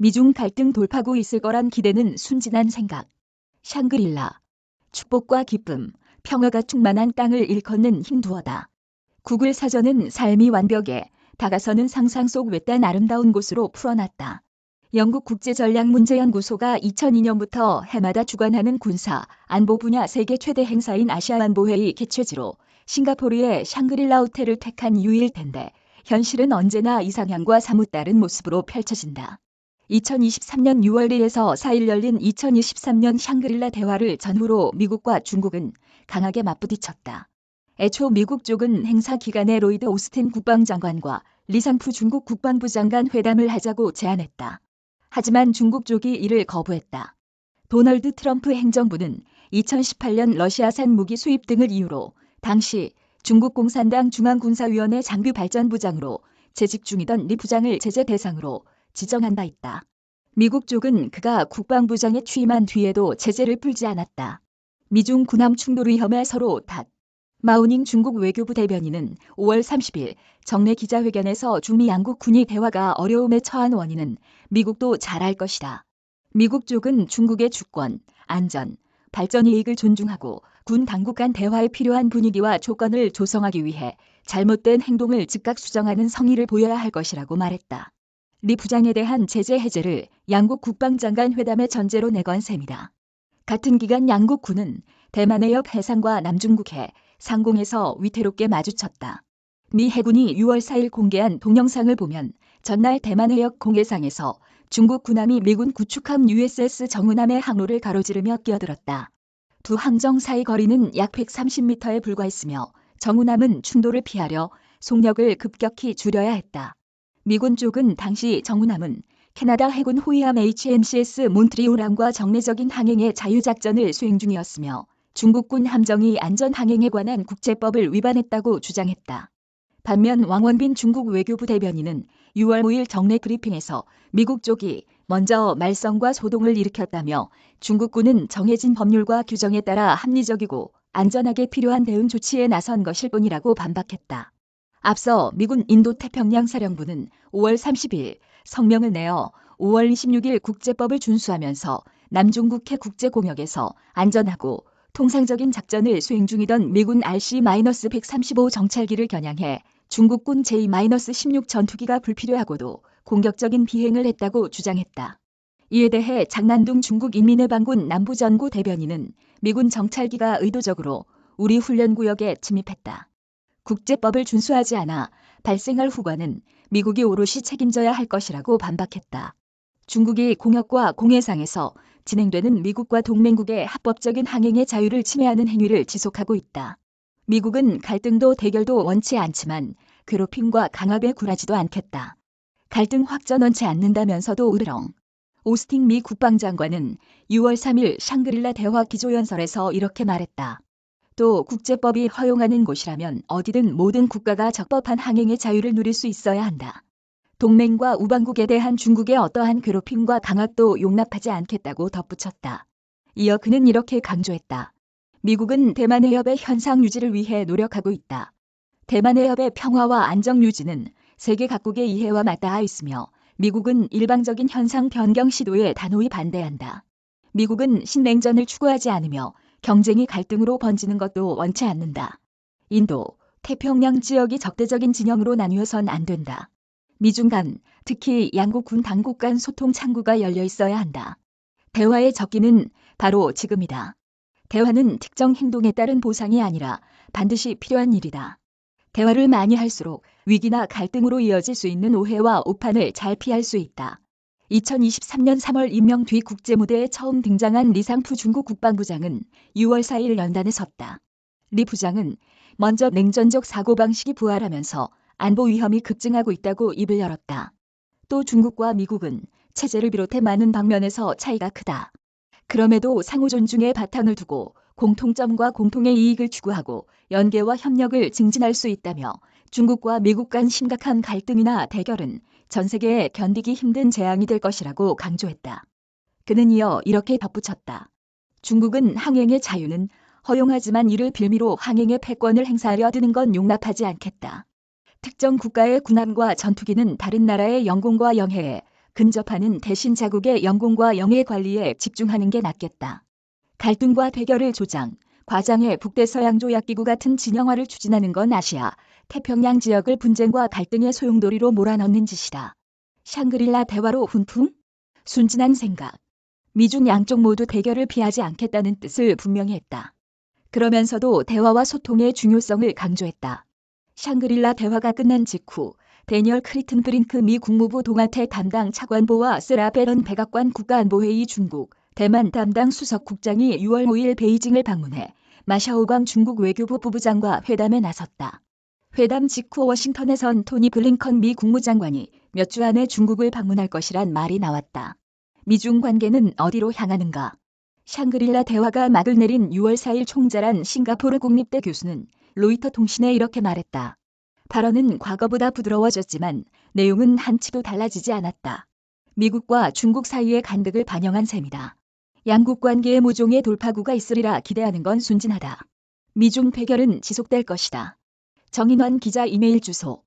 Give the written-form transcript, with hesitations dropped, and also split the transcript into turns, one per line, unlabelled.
미중 갈등 돌파구 있을 거란 기대는 순진한 생각. 샹그릴라. 축복과 기쁨, 평화가 충만한 땅을 일컫는 힌두어다. 구글 사전은 삶이 완벽에 다가서는 상상 속 외딴 아름다운 곳으로 풀어놨다. 영국 국제전략문제연구소가 2002년부터 해마다 주관하는 군사, 안보 분야 세계 최대 행사인 아시아안보회의 개최지로 싱가포르의 샹그릴라 호텔을 택한 이유일 텐데 현실은 언제나 이상향과 사뭇 다른 모습으로 펼쳐진다. 2023년 6월 1일에서 4일 열린 2023년 샹그릴라 대화를 전후로 미국과 중국은 강하게 맞부딪혔다. 애초 미국 쪽은 행사 기간에 로이드 오스틴 국방장관과 리상푸 중국 국방부 장관 회담을 하자고 제안했다. 하지만 중국 쪽이 이를 거부했다. 도널드 트럼프 행정부는 2018년 러시아산 무기 수입 등을 이유로 당시 중국 공산당 중앙군사위원회 장비발전부장으로 재직 중이던 리 부장을 제재 대상으로 지정한 바 있다. 미국 쪽은 그가 국방부장에 취임한 뒤에도 제재를 풀지 않았다. 미중 군함 충돌 위험에 서로 탓. 마우닝 중국 외교부 대변인은 5월 30일 정례 기자회견에서 중미 양국 군이 대화가 어려움에 처한 원인은 미국도 잘 알 것이다. 미국 쪽은 중국의 주권, 안전, 발전 이익을 존중하고 군 당국 간 대화에 필요한 분위기와 조건을 조성하기 위해 잘못된 행동을 즉각 수정하는 성의를 보여야 할 것이라고 말했다. 리 부장에 대한 제재 해제를 양국 국방장관 회담의 전제로 내건 셈이다. 같은 기간 양국 군은 대만해협 해상과 남중국해, 상공에서 위태롭게 마주쳤다. 미 해군이 6월 4일 공개한 동영상을 보면 전날 대만해협 공해상에서 중국 군함이 미군 구축함 USS 정은함의 항로를 가로지르며 끼어들었다. 두 함정 사이 거리는 약 130m에 불과했으며 정은함은 충돌을 피하려 속력을 급격히 줄여야 했다. 미군 쪽은 당시 정은함은 캐나다 해군 호위함 HMCS 몬트리올함과 정례적인 항행의 자유작전을 수행 중이었으며 중국군 함정이 안전항행에 관한 국제법을 위반했다고 주장했다. 반면 왕원빈 중국 외교부 대변인은 6월 5일 정례 브리핑에서 미국 쪽이 먼저 말썽과 소동을 일으켰다며 중국군은 정해진 법률과 규정에 따라 합리적이고 안전하게 필요한 대응 조치에 나선 것일 뿐이라고 반박했다. 앞서 미군 인도태평양 사령부는 5월 30일 성명을 내어 5월 26일 국제법을 준수하면서 남중국해 국제공역에서 안전하고 통상적인 작전을 수행 중이던 미군 RC-135 정찰기를 겨냥해 중국군 J-16 전투기가 불필요하고도 공격적인 비행을 했다고 주장했다. 이에 대해 장난둥 중국인민해방군 남부전구 대변인은 미군 정찰기가 의도적으로 우리 훈련구역에 침입했다. 국제법을 준수하지 않아 발생할 후과는 미국이 오롯이 책임져야 할 것이라고 반박했다. 중국이 공역과 공해상에서 진행되는 미국과 동맹국의 합법적인 항행의 자유를 침해하는 행위를 지속하고 있다. 미국은 갈등도 대결도 원치 않지만 괴롭힘과 강압에 굴하지도 않겠다. 갈등 확전 원치 않는다면서도 으르렁. 오스틴 미 국방장관은 6월 3일 샹그릴라 대화 기조연설에서 이렇게 말했다. 또 국제법이 허용하는 곳이라면 어디든 모든 국가가 적법한 항행의 자유를 누릴 수 있어야 한다. 동맹과 우방국에 대한 중국의 어떠한 괴롭힘과 강압도 용납하지 않겠다고 덧붙였다. 이어 그는 이렇게 강조했다. 미국은 대만해협의 현상 유지를 위해 노력하고 있다. 대만해협의 평화와 안정 유지는 세계 각국의 이해와 맞닿아 있으며 미국은 일방적인 현상 변경 시도에 단호히 반대한다. 미국은 신냉전을 추구하지 않으며 경쟁이 갈등으로 번지는 것도 원치 않는다. 인도, 태평양 지역이 적대적인 진영으로 나뉘어선 안 된다. 미중 간, 특히 양국 군 당국 간 소통 창구가 열려 있어야 한다. 대화의 적기는 바로 지금이다. 대화는 특정 행동에 따른 보상이 아니라 반드시 필요한 일이다. 대화를 많이 할수록 위기나 갈등으로 이어질 수 있는 오해와 오판을 잘 피할 수 있다. 2023년 3월 임명 뒤 국제무대에 처음 등장한 리상푸 중국 국방부장은 6월 4일 연단에 섰다. 리 부장은 먼저 냉전적 사고방식이 부활하면서 안보 위험이 급증하고 있다고 입을 열었다. 또 중국과 미국은 체제를 비롯해 많은 방면에서 차이가 크다. 그럼에도 상호 존중의 바탕을 두고 공통점과 공통의 이익을 추구하고 연계와 협력을 증진할 수 있다며 중국과 미국 간 심각한 갈등이나 대결은 전 세계에 견디기 힘든 재앙이 될 것이라고 강조했다. 그는 이어 이렇게 덧붙였다. 중국은 항행의 자유는 허용하지만 이를 빌미로 항행의 패권을 행사하려 드는 건 용납하지 않겠다. 특정 국가의 군함과 전투기는 다른 나라의 영공과 영해에 근접하는 대신 자국의 영공과 영해 관리에 집중하는 게 낫겠다. 갈등과 대결을 조장, 과장해 북대서양조약기구 같은 진영화를 추진하는 건 아시아, 태평양 지역을 분쟁과 갈등의 소용돌이로 몰아넣는 짓이다. 샹그릴라 대화로 훈풍? 순진한 생각. 미중 양쪽 모두 대결을 피하지 않겠다는 뜻을 분명히 했다. 그러면서도 대화와 소통의 중요성을 강조했다. 샹그릴라 대화가 끝난 직후 데니얼 크리튼 브링크 미 국무부 동아태 담당 차관보와 세라 베런 백악관 국가안보회의 중국, 대만 담당 수석국장이 6월 5일 베이징을 방문해 마샤오광 중국 외교부 부부장과 회담에 나섰다. 회담 직후 워싱턴에선 토니 블링컨 미 국무장관이 몇 주 안에 중국을 방문할 것이란 말이 나왔다. 미중 관계는 어디로 향하는가? 샹그릴라 대화가 막을 내린 6월 4일 총자란 싱가포르 국립대 교수는 로이터 통신에 이렇게 말했다. 발언은 과거보다 부드러워졌지만 내용은 한치도 달라지지 않았다. 미국과 중국 사이의 간극을 반영한 셈이다. 양국 관계의 모종의 돌파구가 있으리라 기대하는 건 순진하다. 미중 대결은 지속될 것이다. 정인환 기자 이메일 주소